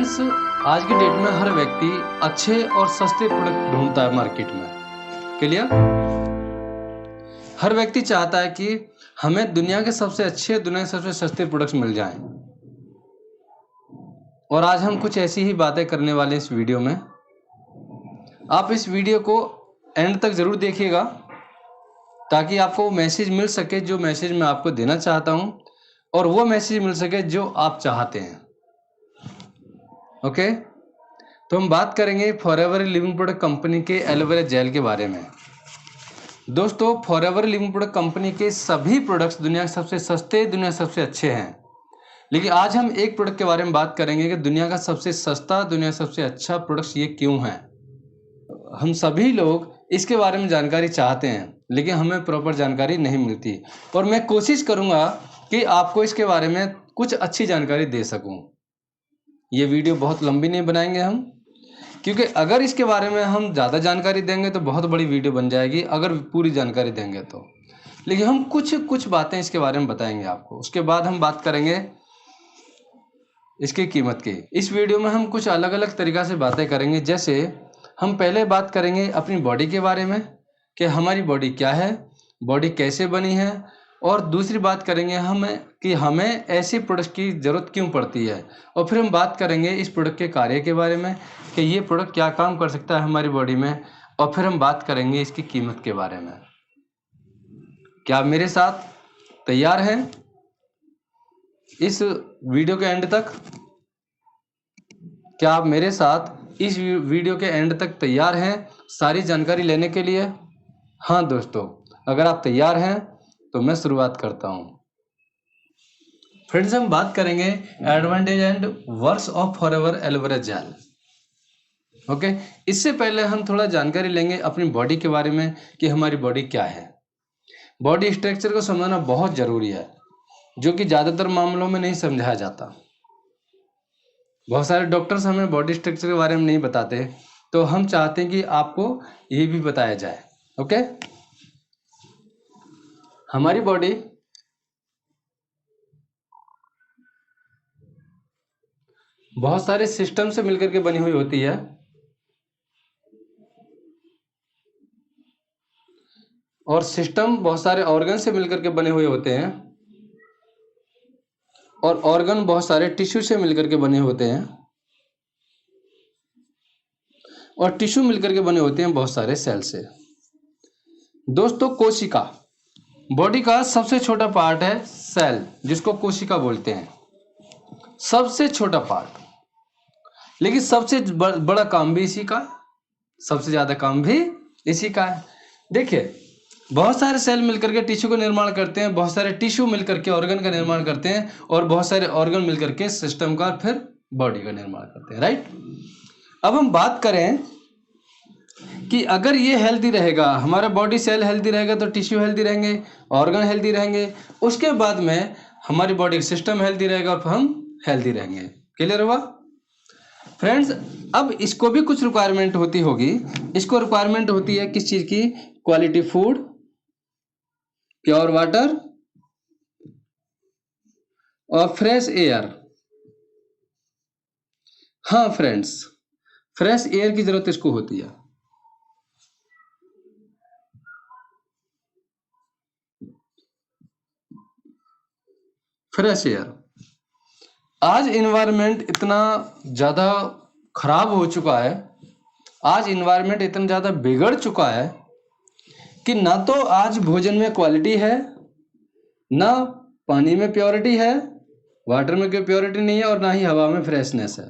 Friends, आज की date में हर व्यक्ति अच्छे और सस्ते प्रोडक्ट ढूंढता है मार्केट में। क्लियर? हर व्यक्ति चाहता है कि हमें दुनिया के सबसे अच्छे, दुनिया के सबसे सस्ते प्रोडक्ट्स मिल जाएं। और आज हम कुछ ऐसी ही बातें करने वाले हैं इस वीडियो में। आप इस वीडियो को एंड तक जरूर देखिएगा ताकि आपको वो मैसेज मिल सके जो मैसेज मैं आपको देना चाहता हूं, और वो मैसेज मिल सके जो आप चाहते हैं। ओके, तो हम बात करेंगे फॉरएवर लिविंग प्रोडक्ट कंपनी के एलोवेरा जेल के बारे में। दोस्तों, फॉरएवर लिविंग प्रोडक्ट कंपनी के सभी प्रोडक्ट्स दुनिया के सबसे सस्ते, दुनिया के सबसे अच्छे हैं। लेकिन आज हम एक प्रोडक्ट के बारे में बात करेंगे कि दुनिया का सबसे सस्ता, दुनिया का सबसे अच्छा प्रोडक्ट्स ये क्यों है। हम सभी लोग इसके बारे में जानकारी चाहते हैं लेकिन हमें प्रॉपर जानकारी नहीं मिलती, और मैं कोशिश करूंगा कि आपको इसके बारे में कुछ अच्छी जानकारी दे सकूं। ये वीडियो बहुत लंबी नहीं बनाएंगे हम, क्योंकि अगर इसके बारे में हम ज़्यादा जानकारी देंगे तो बहुत बड़ी वीडियो बन जाएगी अगर पूरी जानकारी देंगे तो। लेकिन हम कुछ बातें इसके बारे में बताएंगे आपको। उसके बाद हम बात करेंगे इसकी कीमत की। इस वीडियो में हम कुछ अलग अलग तरीक़ा से बातें करेंगे। जैसे हम पहले बात करेंगे अपनी बॉडी के बारे में कि हमारी बॉडी क्या है, बॉडी कैसे बनी है, और दूसरी बात करेंगे हमें ऐसे प्रोडक्ट की ज़रूरत क्यों पड़ती है। और फिर हम बात करेंगे इस प्रोडक्ट के कार्य के बारे में कि ये प्रोडक्ट क्या काम कर सकता है हमारी बॉडी में। और फिर हम बात करेंगे इसकी कीमत के बारे में। क्या आप मेरे साथ तैयार हैं इस वीडियो के एंड तक? क्या आप मेरे साथ इस वीडियो के एंड तक तैयार हैं सारी जानकारी लेने के लिए? हाँ दोस्तों, अगर आप तैयार हैं तो मैं शुरुआत करता हूं। फ्रेंड्स, हम बात करेंगे advantage and works of forever aloe vera gel. Okay, इससे पहले हम थोड़ा जानकारी लेंगे अपनी बॉडी के बारे में कि हमारी बॉडी क्या है। बॉडी स्ट्रक्चर को समझना बहुत जरूरी है, जो कि ज़्यादातर मामलों में नहीं समझाया जाता। बहुत सारे डॉक्टर्स हमें बॉडी स्ट्रक्चर के बारे में नहीं बताते, तो हम चाहते हैं कि आपको ये भी बताया जाए। ओके, हमारी बॉडी बहुत सारे सिस्टम से मिलकर के बनी हुई होती है, और सिस्टम बहुत सारे ऑर्गन से मिलकर के बने हुए होते हैं, और ऑर्गन बहुत सारे टिश्यू से मिलकर के बने होते हैं, और टिश्यू मिलकर के बने होते हैं बहुत सारे सेल से। दोस्तों, कोशिका बॉडी का सबसे छोटा पार्ट है सेल, जिसको कोशिका बोलते हैं। सबसे छोटा पार्ट, लेकिन सबसे बड़ा काम भी इसी का, सबसे ज्यादा काम भी इसी का है। देखिए, बहुत सारे सेल मिलकर के टिश्यू का निर्माण करते हैं, बहुत सारे टिश्यू मिलकर के ऑर्गन का निर्माण करते हैं, और बहुत सारे ऑर्गन मिलकर के सिस्टम का, फिर बॉडी का निर्माण करते हैं। राइट? अब हम बात करें कि अगर ये हेल्दी रहेगा, हमारा बॉडी सेल हेल्दी रहेगा, तो टिश्यू हेल्दी रहेंगे, ऑर्गन हेल्दी रहेंगे, उसके बाद में हमारी बॉडी सिस्टम हेल्दी रहेगा और हम हेल्दी रहेंगे। क्लियर हुआ फ्रेंड्स? अब इसको भी कुछ रिक्वायरमेंट होती होगी। इसको रिक्वायरमेंट होती है किस चीज की? क्वालिटी फूड, प्योर वाटर और फ्रेश एयर। हाँ फ्रेंड्स, फ्रेश एयर की जरूरत इसको होती है। Fresh air. आज इन्वायरमेंट इतना ज़्यादा खराब हो चुका है, आज इन्वायरमेंट इतना ज़्यादा बिगड़ चुका है कि ना तो आज भोजन में क्वालिटी है, ना पानी में प्योरिटी है, वाटर में कोई प्योरिटी नहीं है, और ना ही हवा में फ्रेशनेस है।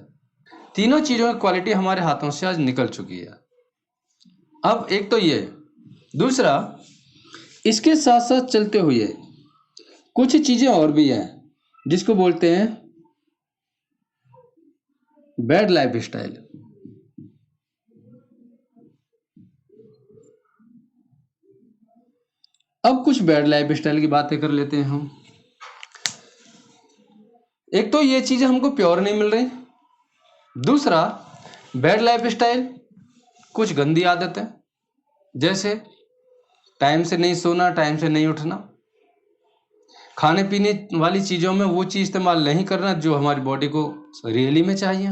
तीनों चीज़ों की क्वालिटी हमारे हाथों से आज निकल चुकी है। अब एक तो ये, दूसरा इसके साथ साथ चलते हुए कुछ चीज़ें और भी हैं जिसको बोलते हैं बैड लाइफ स्टाइल। अब कुछ बैड लाइफ स्टाइल की बातें कर लेते हैं हम। एक तो ये चीजें हमको प्योर नहीं मिल रही, दूसरा बैड लाइफ स्टाइल, कुछ गंदी आदतें, जैसे टाइम से नहीं सोना, टाइम से नहीं उठना, खाने पीने वाली चीज़ों में वो चीज़ इस्तेमाल नहीं करना जो हमारी बॉडी को रियली में चाहिए,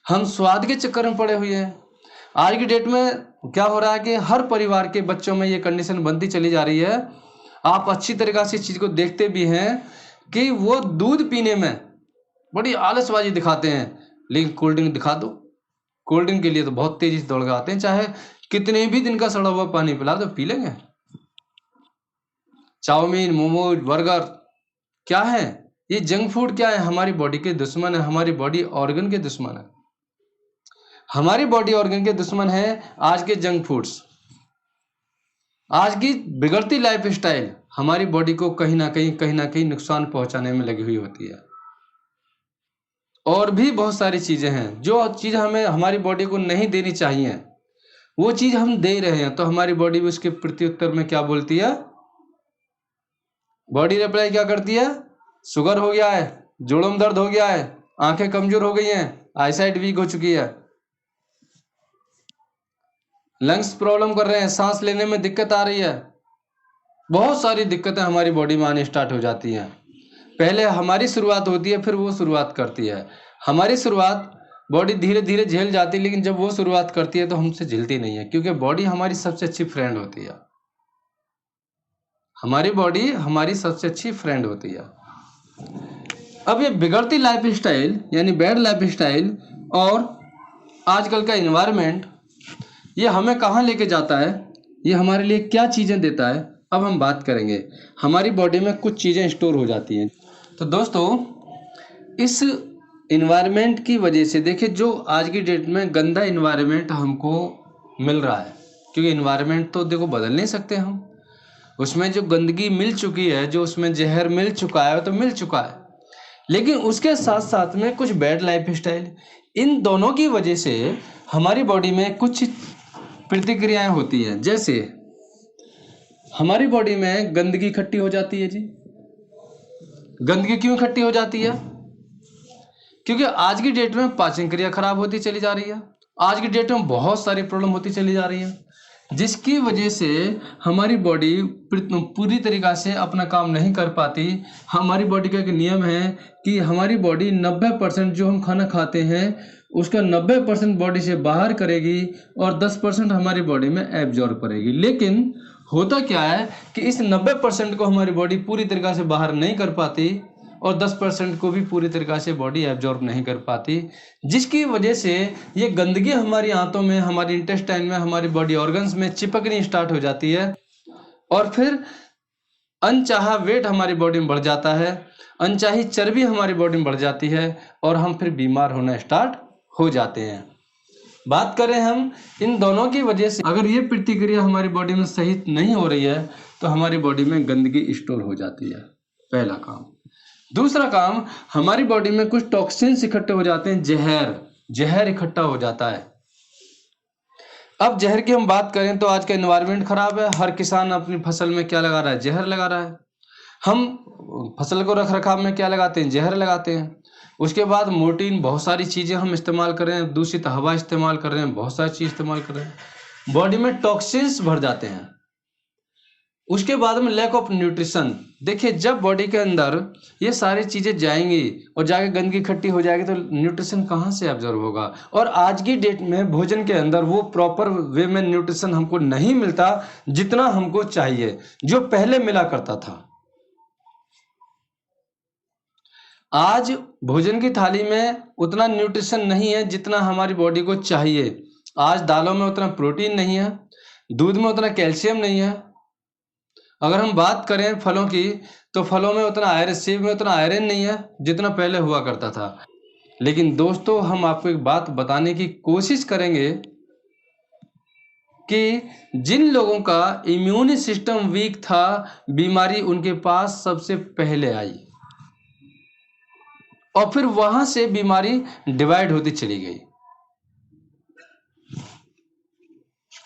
हम स्वाद के चक्कर में पड़े हुए हैं। आज की डेट में क्या हो रहा है कि हर परिवार के बच्चों में ये कंडीशन बनती चली जा रही है। आप अच्छी तरीक़ा से इस चीज़ को देखते भी हैं कि वो दूध पीने में बड़ी आलसबाजी दिखाते हैं, लेकिन कोल्ड ड्रिंक दिखा दो, कोल्ड ड्रिंक के लिए तो बहुत तेज़ी से दौड़ के आते हैं। चाहे कितने भी दिन का सड़ा हुआ पानी पिला दो पी लेंगे। चाउमीन, मोमोज, बर्गर क्या है? ये जंक फूड क्या है? हमारी बॉडी के दुश्मन है, हमारी बॉडी ऑर्गन के दुश्मन है। हमारी बॉडी ऑर्गन के दुश्मन है आज के जंक फूड्स। आज की बिगड़ती लाइफ स्टाइल हमारी बॉडी को कहीं ना कहीं नुकसान पहुंचाने में लगी हुई होती है। और भी बहुत सारी चीज़ें हैं जो चीज़ हमें हमारी बॉडी को नहीं देनी चाहिए, वो चीज़ हम दे रहे हैं, तो हमारी बॉडी भी उसके प्रत्युत्तर में क्या बोलती है? बॉडी रिप्लाई क्या करती है? शुगर हो गया है, जोड़ों में दर्द हो गया है, आंखें कमजोर हो गई हैं, आईसाइट वीक हो चुकी है, लंग्स प्रॉब्लम कर रहे हैं, सांस लेने में दिक्कत आ रही है। बहुत सारी दिक्कतें हमारी बॉडी में आने स्टार्ट हो जाती हैं। पहले हमारी शुरुआत होती है, फिर वो शुरुआत करती है। हमारी शुरुआत बॉडी धीरे धीरे झेल जाती है, लेकिन जब वो शुरुआत करती है तो हमसे झेलती नहीं है, क्योंकि बॉडी हमारी सबसे अच्छी फ्रेंड होती है। हमारी बॉडी हमारी सबसे अच्छी फ्रेंड होती है। अब ये बिगड़ती लाइफ स्टाइल यानी बैड लाइफ स्टाइल और आजकल का इन्वायरमेंट, ये हमें कहाँ लेके जाता है, ये हमारे लिए क्या चीज़ें देता है, अब हम बात करेंगे। हमारी बॉडी में कुछ चीज़ें स्टोर हो जाती हैं। तो दोस्तों, इस इन्वायरमेंट की वजह से देखिए, जो आज की डेट में गंदा इन्वायरमेंट हमको मिल रहा है, क्योंकि इन्वायरमेंट तो देखो बदल नहीं सकते हम, उसमें जो गंदगी मिल चुकी है, जो उसमें जहर मिल चुका है, तो मिल चुका है। लेकिन उसके साथ साथ में कुछ बैड लाइफ स्टाइल, इन दोनों की वजह से हमारी बॉडी में कुछ प्रतिक्रियाएं होती हैं। जैसे हमारी बॉडी में गंदगी इकट्ठी हो जाती है जी। गंदगी क्यों इकट्ठी हो जाती है? क्योंकि आज की डेट में पाचन क्रिया खराब होती चली जा रही है। आज की डेट में बहुत सारी प्रॉब्लम होती चली जा रही है, जिसकी वजह से हमारी बॉडी पूरी तरीक़ा से अपना काम नहीं कर पाती। हमारी बॉडी का एक नियम है कि हमारी बॉडी 90% जो हम खाना खाते हैं उसका 90% बॉडी से बाहर करेगी और 10% हमारी बॉडी में एब्जॉर्ब करेगी। लेकिन होता क्या है कि इस 90% को हमारी बॉडी पूरी तरीक़ा से बाहर नहीं कर पाती और 10% को भी पूरी तरीक़ा से बॉडी एब्जॉर्ब नहीं कर पाती, जिसकी वजह से ये गंदगी हमारी आंतों में, हमारी इंटेस्टाइन में, हमारी बॉडी ऑर्गन्स में चिपकनी स्टार्ट हो जाती है और फिर अनचाहा वेट हमारी बॉडी में बढ़ जाता है, अनचाही चर्बी हमारी बॉडी में बढ़ जाती है और हम फिर बीमार होना स्टार्ट हो जाते हैं। बात करें हम इन दोनों की वजह से, अगर ये प्रतिक्रिया हमारी बॉडी में सही नहीं हो रही है तो हमारी बॉडी में गंदगी स्टोर हो जाती है, पहला काम। दूसरा काम, हमारी बॉडी में कुछ टॉक्सिन्स इकट्ठे हो जाते हैं, जहर इकट्ठा हो जाता है। अब जहर की हम बात करें तो आज का एनवायरनमेंट खराब है, हर किसान अपनी फसल में क्या लगा रहा है? जहर लगा रहा है। हम फसल को रख रखाव में क्या लगाते हैं? जहर लगाते हैं। उसके बाद मोर्टीन, बहुत सारी चीज़ें हम इस्तेमाल कर रहे हैं, दूषित हवा इस्तेमाल कर रहे हैं, बहुत सारी चीज़ इस्तेमाल कर रहे हैं, बॉडी में टॉक्सिन्स भर जाते हैं। उसके बाद में लैक ऑफ न्यूट्रिशन। देखिए, जब बॉडी के अंदर ये सारी चीज़ें जाएंगी और जाके गंदगी इकट्ठी हो जाएगी तो न्यूट्रिशन कहाँ से एब्जॉर्ब होगा? और आज की डेट में भोजन के अंदर वो प्रॉपर वे में न्यूट्रिशन हमको नहीं मिलता जितना हमको चाहिए, जो पहले मिला करता था। आज भोजन की थाली में उतना न्यूट्रिशन नहीं है जितना हमारी बॉडी को चाहिए। आज दालों में उतना प्रोटीन नहीं है, दूध में उतना कैल्शियम नहीं है। अगर हम बात करें फलों की तो फलों में उतना आयरन, सेब में उतना आयरन नहीं है जितना पहले हुआ करता था। लेकिन दोस्तों, हम आपको एक बात बताने की कोशिश करेंगे कि जिन लोगों का इम्यून सिस्टम वीक था, बीमारी उनके पास सबसे पहले आई और फिर वहां से बीमारी डिवाइड होती चली गई।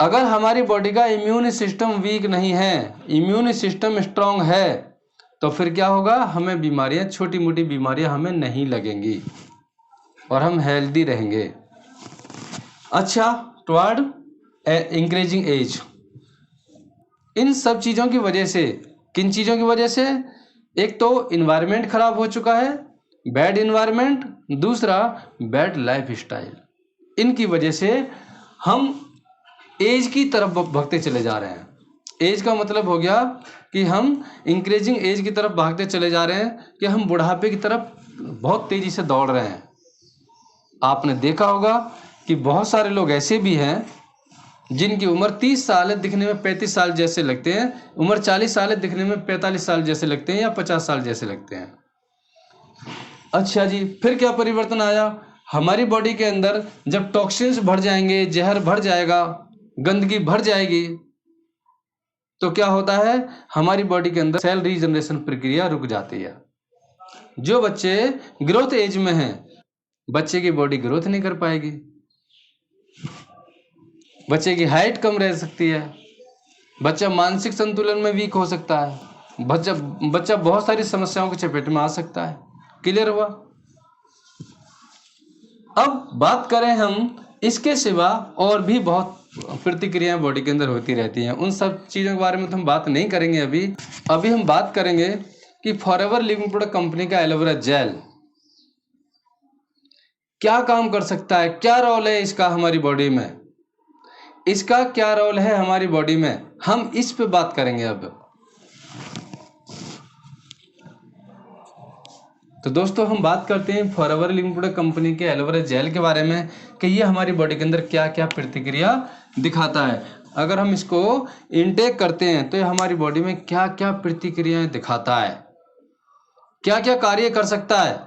अगर हमारी बॉडी का इम्यून सिस्टम वीक नहीं है, इम्यून सिस्टम स्ट्रांग है, तो फिर क्या होगा? हमें बीमारियां, छोटी मोटी बीमारियां हमें नहीं लगेंगी और हम हेल्दी रहेंगे। अच्छा, टुवर्ड इंक्रीजिंग एज, इन सब चीज़ों की वजह से, किन चीज़ों की वजह से? एक तो इन्वायरमेंट खराब हो चुका है, बैड इन्वायरमेंट, दूसरा बैड लाइफ स्टाइल। इनकी वजह से हम एज की तरफ भागते चले जा रहे हैं। एज का मतलब हो गया कि हम इंक्रीजिंग एज की तरफ भागते चले जा रहे हैं, कि हम बुढ़ापे की तरफ बहुत तेजी से दौड़ रहे हैं। आपने देखा होगा कि बहुत सारे लोग ऐसे भी हैं जिनकी उम्र 30 साल है, दिखने में 35 साल जैसे लगते हैं, उम्र 40 साल है, दिखने में 45 साल जैसे लगते हैं या 50 साल जैसे लगते हैं। अच्छा जी, फिर क्या परिवर्तन आया? हमारी बॉडी के अंदर जब टॉक्सिन्स भर जाएंगे, जहर भर जाएगा, गंदगी भर जाएगी, तो क्या होता है? हमारी बॉडी के अंदर सेल रीजनरेशन प्रक्रिया रुक जाती है। जो बच्चे ग्रोथ एज में हैं, बच्चे की बॉडी ग्रोथ नहीं कर पाएगी, बच्चे की हाइट कम रह सकती है, बच्चा मानसिक संतुलन में वीक हो सकता है, बच्चा बहुत सारी समस्याओं की चपेट में आ सकता है। क्लियर हुआ? अब बात करें हम इसके सिवा और भी बहुत प्रतिक्रियाएं बॉडी के अंदर होती रहती हैं। उन सब चीज़ों के बारे में तो हम बात नहीं करेंगे अभी हम बात करेंगे कि फॉरएवर लिविंग प्रोडक्ट कंपनी का एलोवेरा जेल क्या काम कर सकता है, क्या रोल है इसका हमारी बॉडी में, इसका क्या रोल है हमारी बॉडी में, हम इस पे बात करेंगे अब। तो दोस्तों हम बात करते हैं फॉरएवर लिविंग प्रोडक्ट कंपनी के एलोवेरा जेल के बारे में कि ये हमारी बॉडी के अंदर क्या क्या प्रतिक्रिया दिखाता है। अगर हम इसको इनटेक करते हैं तो ये हमारी बॉडी में क्या क्या प्रतिक्रियाएं दिखाता है, क्या क्या कार्य कर सकता है।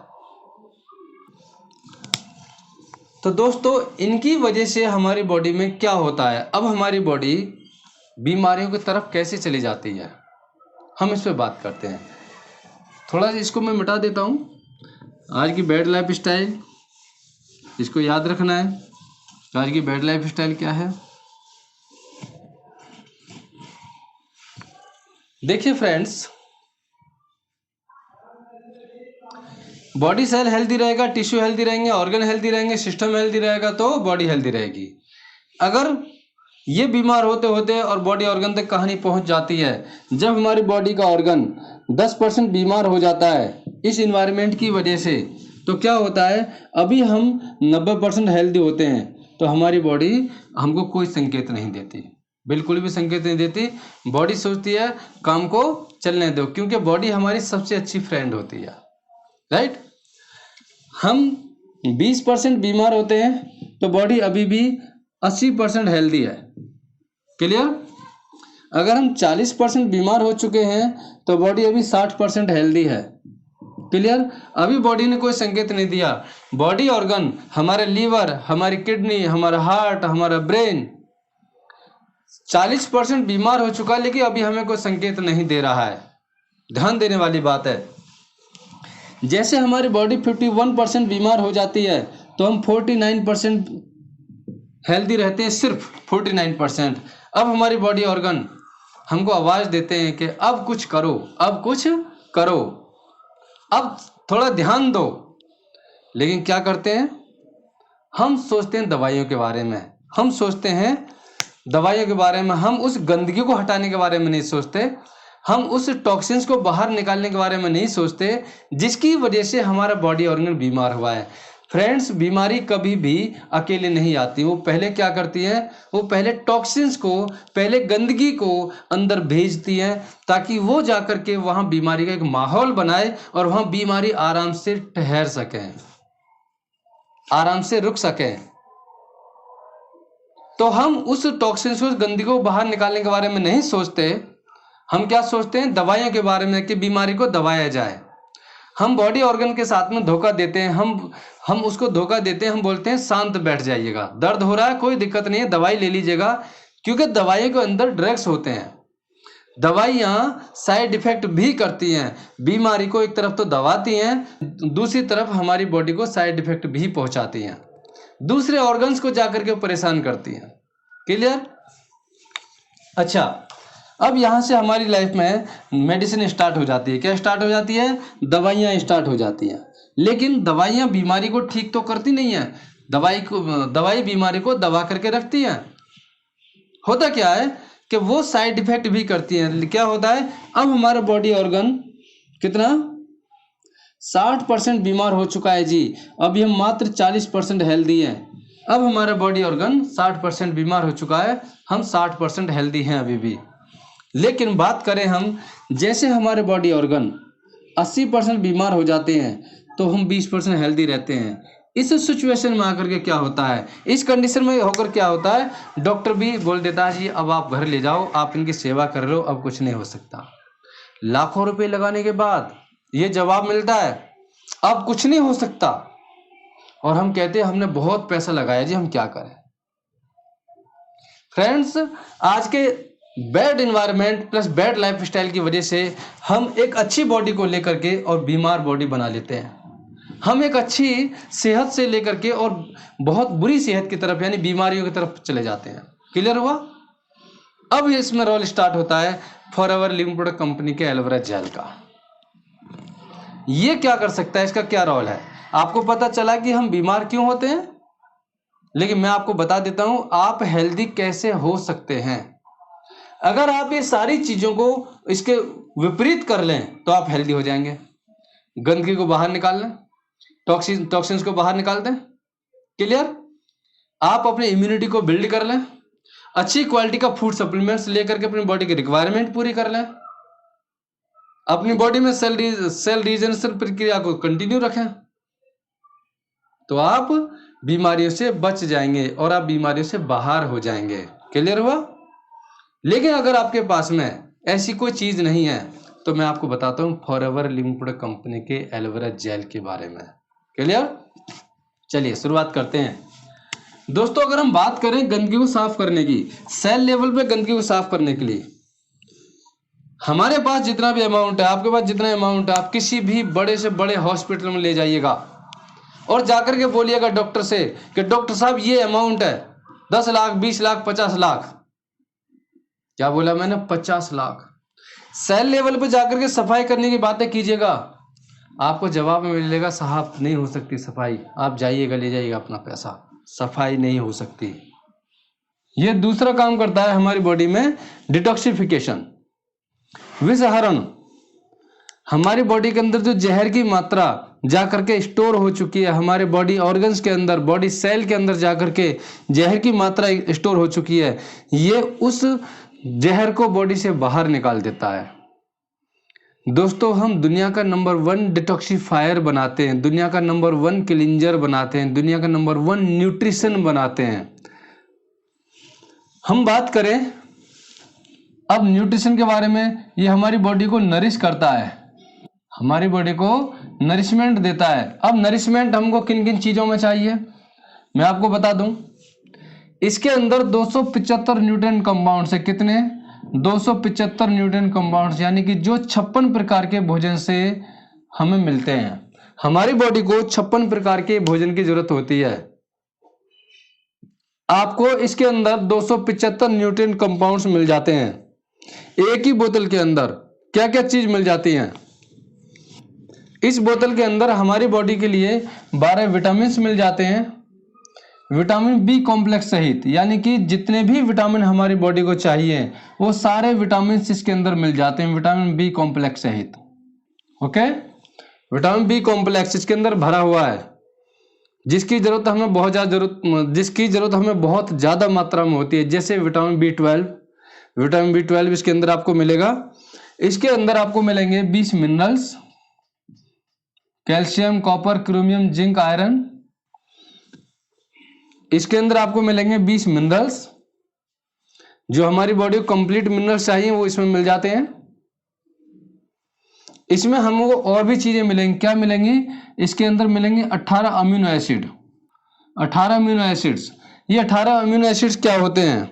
तो दोस्तों इनकी वजह से हमारी बॉडी में क्या होता है, अब हमारी बॉडी बीमारियों की तरफ कैसे चली जाती है, हम इस पर बात करते हैं। थोड़ा सा इसको मैं मिटा देता हूँ। आज की बैड लाइफ स्टाइल, इसको याद रखना है। आज की बैड लाइफ स्टाइल क्या है? देखिए फ्रेंड्स, बॉडी सेल हेल्दी रहेगा, टिश्यू हेल्दी रहेंगे, ऑर्गन हेल्दी रहेंगे, सिस्टम हेल्दी रहेगा तो बॉडी हेल्दी रहेगी। अगर ये बीमार होते होते और बॉडी ऑर्गन तक कहानी पहुंच जाती है, जब हमारी बॉडी का ऑर्गन 10% बीमार हो जाता है इस इन्वायरमेंट की वजह से, तो क्या होता है? अभी हम 90% हेल्दी होते हैं तो हमारी बॉडी हमको कोई संकेत नहीं देती, बिल्कुल भी संकेत नहीं देती। बॉडी सोचती है काम को चलने दो, क्योंकि बॉडी हमारी सबसे अच्छी फ्रेंड होती है, राइट? हम 20% बीमार होते हैं तो बॉडी अभी भी 80% हेल्दी है। क्लियर? अगर हम 40% बीमार हो चुके हैं तो बॉडी अभी 60% हेल्दी है। क्लियर? अभी बॉडी ने कोई संकेत नहीं दिया। बॉडी ऑर्गन, हमारे लीवर, हमारी किडनी, हमारा हार्ट, हमारा ब्रेन 40% बीमार हो चुका है, लेकिन अभी हमें कोई संकेत नहीं दे रहा है। ध्यान देने वाली बात है। जैसे हमारी बॉडी 51% बीमार हो जाती है तो हम 49% हेल्दी रहते हैं, सिर्फ 49%। अब हमारी बॉडी ऑर्गन हमको आवाज़ देते हैं कि अब कुछ करो, अब कुछ करो, अब थोड़ा ध्यान दो। लेकिन क्या करते हैं? हम सोचते हैं दवाइयों के बारे में, हम सोचते हैं दवाइयों के बारे में, हम उस गंदगी को हटाने के बारे में नहीं सोचते, हम उस टॉक्सिन्स को बाहर निकालने के बारे में नहीं सोचते जिसकी वजह से हमारा बॉडी ऑर्गन बीमार हुआ है। फ्रेंड्स, बीमारी कभी भी अकेले नहीं आती। वो पहले क्या करती है? वो पहले टॉक्सिन्स को, पहले गंदगी को अंदर भेजती है ताकि वो जाकर के वहाँ बीमारी का एक माहौल बनाए और वहाँ बीमारी आराम से ठहर सके, आराम से रुक सके। तो हम उस टॉक्सिन्स को, गंदगी को बाहर निकालने के बारे में नहीं सोचते। हम क्या सोचते हैं? दवाइयों के बारे में कि बीमारी को दबाया जाए। हम बॉडी ऑर्गन के साथ में धोखा देते हैं, हम उसको धोखा देते हैं। हम बोलते हैं शांत बैठ जाइएगा, दर्द हो रहा है कोई दिक्कत नहीं है, दवाई ले लीजिएगा, क्योंकि दवाइयों के अंदर ड्रग्स होते हैं। दवाइयाँ साइड इफेक्ट भी करती हैं, बीमारी को एक तरफ तो दबाती हैं, दूसरी तरफ हमारी बॉडी को साइड इफेक्ट भी पहुंचाती हैं, दूसरे ऑर्गन्स को जाकर के परेशान करती हैं। क्लियर? अच्छा, अब यहाँ से हमारी लाइफ में मेडिसिन स्टार्ट हो जाती है। क्या स्टार्ट हो जाती है? दवाइयाँ स्टार्ट हो जाती हैं। लेकिन दवाइयाँ बीमारी को ठीक तो करती नहीं है, दवाई बीमारी को दबा करके रखती है। होता क्या है कि वो साइड इफेक्ट भी करती हैं। क्या होता है? अब हमारा बॉडी ऑर्गन कितना 60% बीमार हो चुका है जी, अभी हम मात्र 40% हेल्दी हैं। अब हमारा बॉडी ऑर्गन 60% बीमार हो चुका है, हम 60% हेल्दी हैं अभी भी। लेकिन बात करें हम, जैसे हमारे बॉडी ऑर्गन 80% बीमार हो जाते हैं तो हम 20% हेल्दी रहते हैं। इस सिचुएशन में आकर के क्या होता है, इस कंडीशन में होकर क्या होता है, डॉक्टर भी बोल देता है जी अब आप घर ले जाओ, आप इनकी सेवा कर रहे हो, अब कुछ नहीं हो सकता। लाखों रुपए लगाने के बाद ये जवाब मिलता है अब कुछ नहीं हो सकता, और हम कहते हैं हमने बहुत पैसा लगाया जी, हम क्या करें। फ्रेंड्स, आज के bad environment plus bad lifestyle की वजह से हम एक अच्छी बॉडी को लेकर के और बीमार बॉडी बना लेते हैं। हम एक अच्छी सेहत से लेकर के और बहुत बुरी सेहत की तरफ यानी बीमारियों की तरफ चले जाते हैं। क्लियर हुआ? अब इसमें रोल स्टार्ट होता है फॉरएवर लिविंग प्रोडक्ट कंपनी के एलोवेरा जेल का। ये क्या कर सकता है, इसका क्या रोल है? आपको पता चला कि हम बीमार क्यों होते हैं, लेकिन मैं आपको बता देता हूं आप हेल्दी कैसे हो सकते हैं। अगर आप ये सारी चीजों को इसके विपरीत कर लें तो आप हेल्दी हो जाएंगे। गंदगी को बाहर निकाल लें, टॉक्सिन्स को बाहर निकाल दें। क्लियर? आप अपनी इम्यूनिटी को बिल्ड कर लें, अच्छी क्वालिटी का फूड सप्लीमेंट्स लेकर के अपनी बॉडी की रिक्वायरमेंट पूरी कर लें, अपनी बॉडी में सेल रीजनरेशन प्रक्रिया को कंटिन्यू रखें, तो आप बीमारियों से बच जाएंगे और आप बीमारियों से बाहर हो जाएंगे। क्लियर हुआ? लेकिन अगर आपके पास में ऐसी कोई चीज नहीं है तो मैं आपको बताता हूं फॉरएवर लिविंग प्रोडक्ट कंपनी के एलोवेरा जेल के बारे में। क्लियर? चलिए शुरुआत करते हैं। दोस्तों, अगर हम बात करें गंदगी को साफ करने की, सेल लेवल पे गंदगी को साफ करने के लिए हमारे पास जितना भी अमाउंट है, आपके पास जितना अमाउंट है, आप किसी भी बड़े से बड़े हॉस्पिटल में ले जाइएगा और जाकर के बोलिएगा डॉक्टर से कि डॉक्टर साहब ये अमाउंट है 10 लाख 20 लाख 50 लाख। क्या बोला मैंने? 50 लाख। सेल लेवल पे जाकर के सफाई करने की बातें कीजिएगा, आपको जवाब में मिलेगा साहब नहीं हो सकती सफाई, आप जाइएगा ले जाइएगा अपना पैसा, सफाई नहीं हो सकती। ये दूसरा काम करता है हमारी बॉडी में डिटॉक्सिफिकेशन, विषहरण। हमारी बॉडी के अंदर जो जहर की मात्रा जाकर के स्टोर हो चुकी है, हमारे बॉडी ऑर्गन्स के अंदर, बॉडी सेल के अंदर जाकर के जहर की मात्रा स्टोर हो चुकी है, ये उस जहर को बॉडी से बाहर निकाल देता है। दोस्तों, हम दुनिया का नंबर 1 डिटॉक्सिफायर बनाते हैं, दुनिया का नंबर 1 क्लींजर बनाते हैं, दुनिया का नंबर 1 न्यूट्रिशन बनाते हैं। हम बात करें अब न्यूट्रिशन के बारे में, ये हमारी बॉडी को नरिश करता है, हमारी बॉडी को नरिशमेंट देता है। अब नरिशमेंट हमको किन किन चीजों में चाहिए मैं आपको बता दूं। इसके अंदर 275 न्यूट्रिएंट कंपाउंड्स है। कितने? 275 न्यूट्रिएंट कंपाउंड्स, यानी कि जो 56 प्रकार के भोजन से हमें मिलते हैं। हमारी बॉडी को 56 प्रकार के भोजन की जरूरत होती है। आपको इसके अंदर 275 न्यूट्रिएंट कंपाउंड्स मिल जाते हैं। एक ही बोतल के अंदर क्या क्या चीज मिल जाती है? इस बोतल के अंदर हमारी बॉडी के लिए 12 विटामिन मिल जाते हैं, विटामिन बी कॉम्प्लेक्स सहित, यानी कि जितने भी विटामिन हमारी बॉडी को चाहिए वो सारे विटामिन इसके अंदर मिल जाते हैं, विटामिन बी कॉम्प्लेक्स सहित। ओके, विटामिन बी कॉम्प्लेक्स इसके अंदर भरा हुआ है, जिसकी जरूरत हमें बहुत ज्यादा मात्रा में होती है। जैसे विटामिन बी12 इसके अंदर आपको मिलेगा। इसके अंदर आपको मिलेंगे 20 minerals, calcium, copper, chromium, zinc, iron. इसके अंदर आपको मिलेंगे 20 मिनरल्स, जो हमारी बॉडी को कंप्लीट मिनरल्स चाहिए वो इसमें मिल जाते हैं। इसमें हमको और भी चीजें मिलेंगी। क्या मिलेंगी? इसके अंदर मिलेंगे 18 अमीनो एसिड, 18 अमीनो एसिड्स। ये 18 अमीनो एसिड्स क्या होते हैं?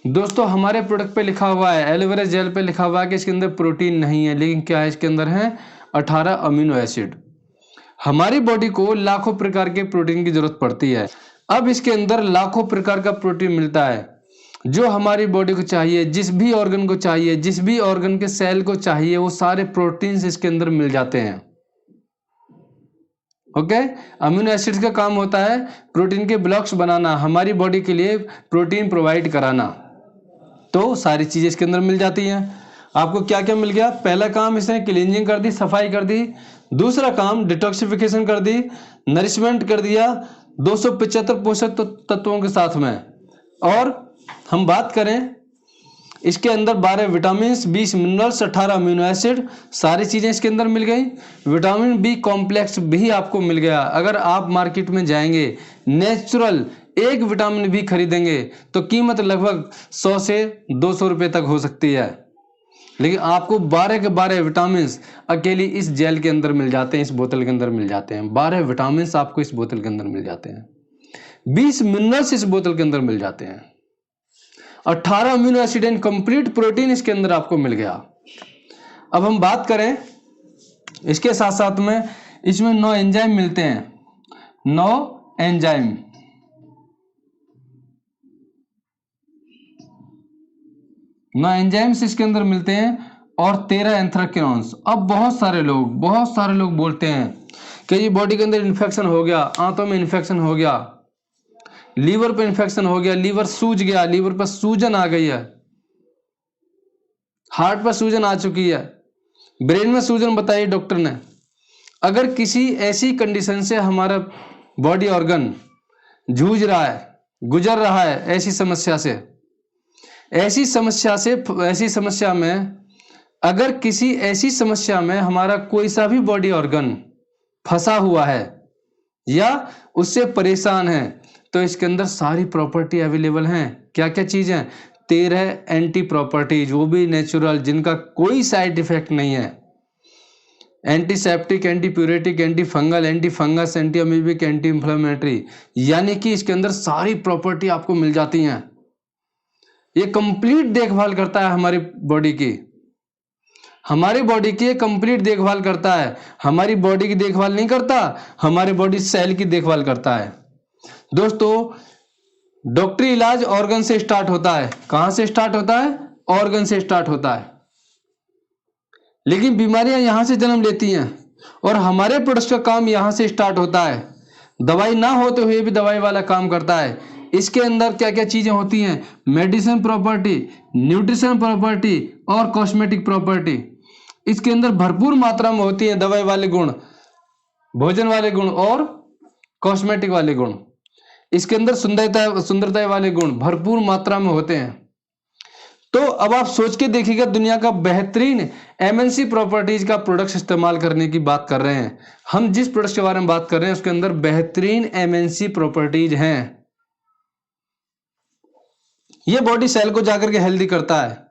दोस्तों, हमारे प्रोडक्ट पे लिखा हुआ है, एलोवेरा जेल पे लिखा हुआ है कि इसके अंदर प्रोटीन नहीं है, लेकिन क्या है इसके अंदर है? 18 अमीनो एसिड। हमारी बॉडी को लाखों प्रकार के प्रोटीन की जरूरत पड़ती है। अब इसके अंदर लाखों प्रकार का प्रोटीन मिलता है जो हमारी बॉडी को चाहिए, जिस भी ऑर्गन को चाहिए, जिस भी ऑर्गन के सेल को चाहिए, वो सारे प्रोटीन्स इसके अंदर मिल जाते हैं। ओके, अमीनो एसिड्स का काम होता है प्रोटीन के ब्लॉक्स बनाना, हमारी बॉडी के लिए प्रोटीन प्रोवाइड कराना। तो सारी चीजें इसके अंदर मिल जाती हैं। आपको क्या क्या मिल गया? पहला काम इसने क्लींजिंग कर दी, सफाई कर दी। दूसरा काम डिटॉक्सिफिकेशन कर दी, नरिशमेंट कर दिया। 275 पोषक तत्वों के साथ में। और हम बात करें इसके अंदर 12 विटामिन, 20 मिनरल्स, 18 अमीनो एसिड, सारी चीज़ें इसके अंदर मिल गई। विटामिन बी कॉम्प्लेक्स भी आपको मिल गया। अगर आप मार्केट में जाएंगे नेचुरल एक विटामिन बी खरीदेंगे तो कीमत लगभग 100 से 200 रुपये तक हो सकती है, लेकिन आपको 12 के 12 विटामिन अकेली इस जेल के अंदर मिल जाते हैं, इस बोतल के अंदर मिल जाते हैं। 12 विटामिन आपको इस बोतल के अंदर मिल जाते हैं, 20 मिनरल्स इस बोतल के अंदर मिल जाते हैं, 18 amino acid and complete protein इसके अंदर आपको मिल गया। अब हम बात करें इसके साथ साथ में इसमें 9 एंजाइम मिलते हैं, 9 एंजाइम। नौ एंजाइम्स इसके अंदर मिलते हैं और 13 एंथ्राक्विनोन्स। अब बहुत सारे लोग बोलते हैं कि ये बॉडी के अंदर इन्फेक्शन हो गया, आंतों में इन्फेक्शन हो गया, लीवर पे इन्फेक्शन हो गया, लीवर सूज गया, लीवर पर सूजन आ गई है, हार्ट पर सूजन आ चुकी है, ब्रेन में सूजन बताई डॉक्टर ने। अगर किसी ऐसी कंडीशन से हमारा बॉडी ऑर्गन जूझ रहा है, गुजर रहा है ऐसी समस्या में अगर किसी ऐसी समस्या में हमारा कोई सा भी बॉडी ऑर्गन फंसा हुआ है या उससे परेशान है तो इसके अंदर सारी प्रॉपर्टी अवेलेबल हैं। क्या क्या चीज़ हैं? 13 एंटी प्रॉपर्टीज, वो भी नेचुरल, जिनका कोई साइड इफेक्ट नहीं है। Antiseptic, anti pyretic, anti fungal, anti fungus, anti amoebic, anti inflammatory, यानी कि इसके अंदर सारी प्रॉपर्टी आपको मिल जाती हैं। ये कंप्लीट देखभाल करता है हमारी बॉडी की, कंप्लीट देखभाल करता है। हमारी बॉडी की देखभाल नहीं करता, हमारे बॉडी सेल की देखभाल करता है। दोस्तों, डॉक्टरी इलाज ऑर्गन से स्टार्ट होता है। कहां से स्टार्ट होता है? ऑर्गन से स्टार्ट होता है, लेकिन बीमारियां यहां से जन्म लेती हैं और हमारे प्रोडक्ट्स का काम यहां से स्टार्ट होता है। दवाई ना होते हुए भी दवाई वाला काम करता है। इसके अंदर क्या क्या चीजें होती हैं? मेडिसिन प्रॉपर्टी, न्यूट्रिशन प्रॉपर्टी और कॉस्मेटिक प्रॉपर्टी इसके अंदर भरपूर मात्रा में होती है। दवाई वाले गुण, भोजन वाले गुण और कॉस्मेटिक वाले गुण, इसके अंदर सुंदरता वाले गुण भरपूर मात्रा में होते हैं। तो अब आप सोच के देखिएगा, दुनिया का बेहतरीन एमएनसी प्रॉपर्टीज का प्रोडक्ट्स इस्तेमाल करने की बात कर रहे हैं हम। जिस प्रोडक्ट के बारे में बात कर रहे हैं उसके अंदर बेहतरीन एमएनसी प्रॉपर्टीज हैं। ये बॉडी सेल को जाकर के हेल्दी करता है,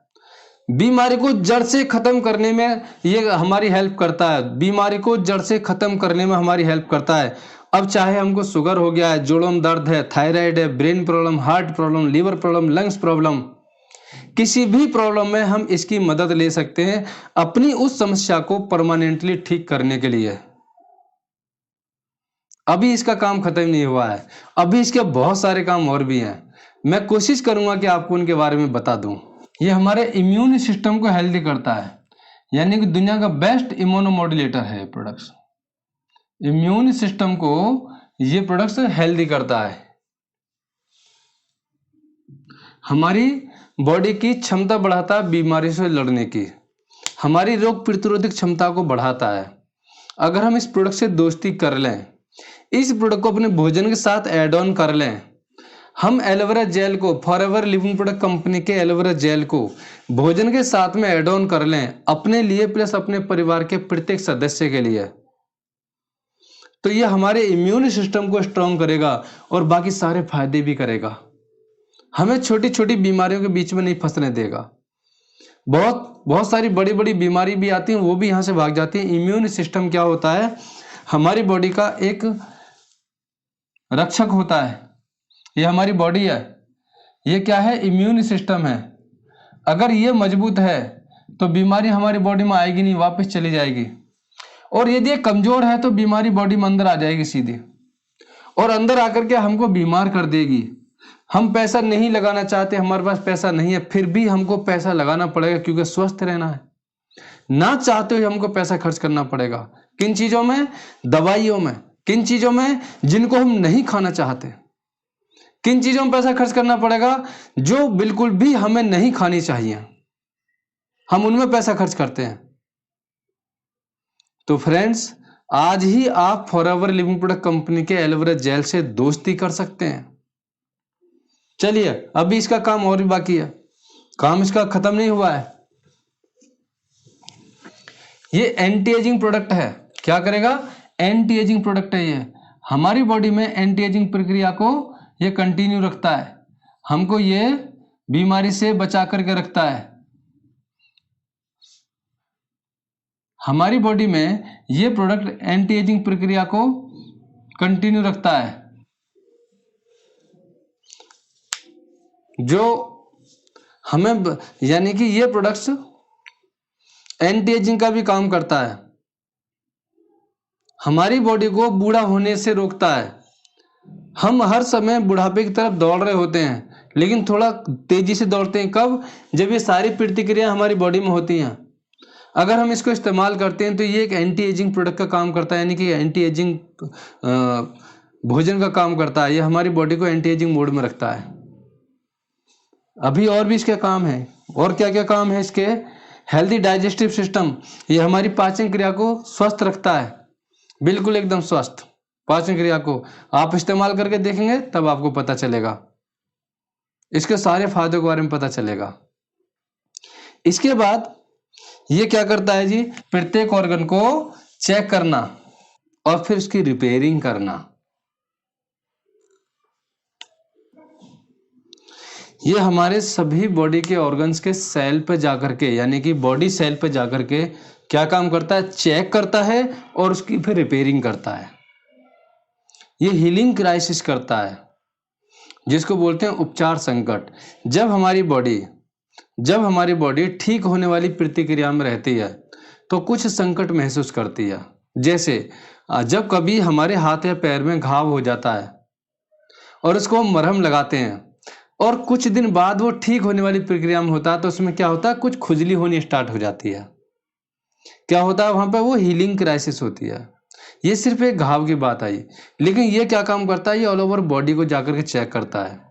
बीमारी को जड़ से खत्म करने में ये हमारी हेल्प करता है, बीमारी को जड़ से खत्म करने में हमारी हेल्प करता है। अब चाहे हमको शुगर हो गया है, जोड़ों में दर्द है, थायराइड है, brain problem, heart problem, liver problem, lungs problem, किसी भी प्रॉब्लम में हम इसकी मदद ले सकते हैं अपनी उस समस्या को परमानेंटली ठीक करने के लिए। अभी इसका काम खत्म नहीं हुआ है, अभी इसके बहुत सारे काम और भी हैं। मैं कोशिश करूंगा कि आपको उनके बारे में बता दूं। ये हमारे इम्यून सिस्टम को हेल्दी करता है, यानी कि दुनिया का बेस्ट इम्यूनोमॉड्यूलेटर है प्रोडक्ट्स। इम्यून सिस्टम को ये प्रोडक्ट्स हेल्दी करता है, हमारी बॉडी की क्षमता बढ़ाता है बीमारी से लड़ने की, हमारी रोग प्रतिरोधक क्षमता को बढ़ाता है। अगर हम इस प्रोडक्ट से दोस्ती कर लें, इस प्रोडक्ट को अपने भोजन के साथ ऐड ऑन कर लें, हम एलोवेरा जेल को, फॉरएवर लिविंग प्रोडक्ट कंपनी के एलोवेरा जेल को भोजन के साथ में ऐड ऑन कर लें अपने लिए प्लस अपने परिवार के प्रत्येक सदस्य के लिए, तो ये हमारे इम्यून सिस्टम को स्ट्रांग करेगा और बाकी सारे फायदे भी करेगा। हमें छोटी छोटी बीमारियों के बीच में नहीं फंसने देगा। बहुत सारी बड़ी बड़ी बीमारी भी आती हैं, वो भी यहाँ से भाग जाती हैं। इम्यून सिस्टम क्या होता है? हमारी बॉडी का एक रक्षक होता है। ये हमारी बॉडी है, ये क्या है? इम्यून सिस्टम है। अगर ये मजबूत है तो बीमारी हमारी बॉडी में आएगी नहीं, वापस चली जाएगी। और यदि ये कमजोर है तो बीमारी बॉडी में अंदर आ जाएगी सीधी, और अंदर आकर के हमको बीमार कर देगी। हम पैसा नहीं लगाना चाहते, हमारे पास पैसा नहीं है, फिर भी हमको पैसा लगाना पड़ेगा क्योंकि स्वस्थ रहना है। ना चाहते हुए हमको पैसा खर्च करना पड़ेगा। किन चीजों में? दवाइयों में। किन चीजों में? जिनको हम नहीं खाना चाहते। किन चीजों में पैसा खर्च करना पड़ेगा? जो बिल्कुल भी हमें नहीं खानी चाहिए, हम उनमें पैसा खर्च करते हैं। तो फ्रेंड्स, आज ही आप फॉरएवर लिविंग प्रोडक्ट कंपनी के एलोवेरा जेल से दोस्ती कर सकते हैं। चलिए, अभी इसका काम और भी बाकी है, काम इसका खत्म नहीं हुआ है। ये एंटी एजिंग प्रोडक्ट है। क्या करेगा? एंटी एजिंग प्रोडक्ट है ये। हमारी बॉडी में एंटी एजिंग प्रक्रिया को ये कंटिन्यू रखता है, हमको ये बीमारी से बचा करके रखता है। हमारी बॉडी में ये प्रोडक्ट एंटी एजिंग प्रक्रिया को कंटिन्यू रखता है, जो हमें यानी कि ये प्रोडक्ट्स एंटी एजिंग का भी काम करता है, हमारी बॉडी को बूढ़ा होने से रोकता है। हम हर समय बुढ़ापे की तरफ दौड़ रहे होते हैं, लेकिन थोड़ा तेजी से दौड़ते हैं। कब? जब ये सारी प्रतिक्रिया हमारी बॉडी में होती हैं। अगर हम इसको इस्तेमाल करते हैं तो ये एक एंटी एजिंग प्रोडक्ट का काम करता है, यानी कि एंटी एजिंग भोजन का काम करता है। ये हमारी बॉडी को एंटी एजिंग मोड में रखता है। अभी और भी इसके काम है। और क्या क्या काम है इसके? हेल्दी डाइजेस्टिव सिस्टम, ये हमारी पाचन क्रिया को स्वस्थ रखता है, बिल्कुल एकदम स्वस्थ पाचन क्रिया को। आप इस्तेमाल करके देखेंगे तब आपको पता चलेगा, इसके सारे फायदों के बारे में पता चलेगा। इसके बाद ये क्या करता है जी? प्रत्येक ऑर्गन को चेक करना और फिर उसकी रिपेयरिंग करना। ये हमारे सभी बॉडी के ऑर्गन्स के सेल पे जाकर के, यानी कि बॉडी सेल पे जाकर के क्या काम करता है? चेक करता है और उसकी फिर रिपेयरिंग करता है। ये हीलिंग क्राइसिस करता है, जिसको बोलते हैं उपचार संकट। जब हमारी बॉडी ठीक होने वाली प्रतिक्रिया में रहती है तो कुछ संकट महसूस करती है। जैसे जब कभी हमारे हाथ या पैर में घाव हो जाता है और उसको हम मरहम लगाते हैं और कुछ दिन बाद वो ठीक होने वाली प्रक्रिया में होता है, तो उसमें क्या होता है? कुछ खुजली होनी स्टार्ट हो जाती है। क्या होता है वहां पे? वो हीलिंग क्राइसिस होती है। ये सिर्फ एक घाव की बात आई, लेकिन ये क्या काम करता है? ये ऑल ओवर बॉडी को जाकर के चेक करता है।